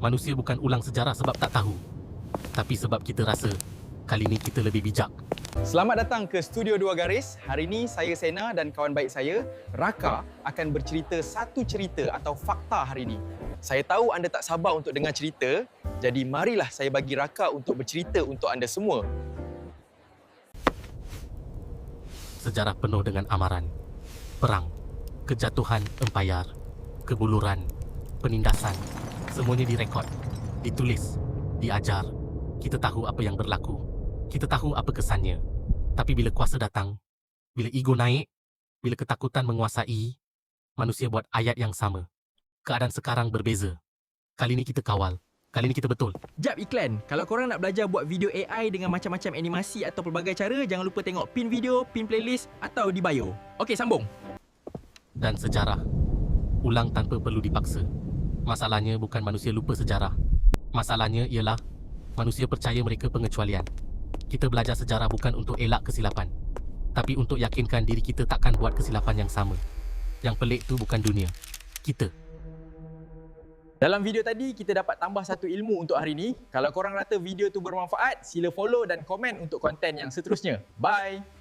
Manusia bukan ulang sejarah sebab tak tahu, tapi sebab kita rasa kali ini kita lebih bijak. Selamat datang ke Studio Dua Garis. Hari ini saya Sena dan kawan baik saya, Raka, akan bercerita satu cerita atau fakta hari ini. Saya tahu anda tak sabar untuk dengar cerita, jadi marilah saya bagi Raka untuk bercerita untuk anda semua. Sejarah penuh dengan amaran, perang, kejatuhan empayar, kebuluran, penindasan. Semuanya direkod, ditulis, diajar. Kita tahu apa yang berlaku. Kita tahu apa kesannya. Tapi bila kuasa datang, bila ego naik, bila ketakutan menguasai, manusia buat ayat yang sama. Keadaan sekarang berbeza. Kali ini kita kawal. Kali ini kita betul. Jap iklan. Kalau korang nak belajar buat video AI dengan macam-macam animasi atau pelbagai cara, jangan lupa tengok pin video, pin playlist atau di bio. Okey, sambung. Dan sejarah, ulang tanpa perlu dipaksa. Masalahnya bukan manusia lupa sejarah. Masalahnya ialah manusia percaya mereka pengecualian. Kita belajar sejarah bukan untuk elak kesilapan, tapi untuk yakinkan diri kita takkan buat kesilapan yang sama. Yang pelik tu bukan dunia, kita. Dalam video tadi, kita dapat tambah satu ilmu untuk hari ini. Kalau korang rasa video tu bermanfaat, sila follow dan komen untuk konten yang seterusnya. Bye!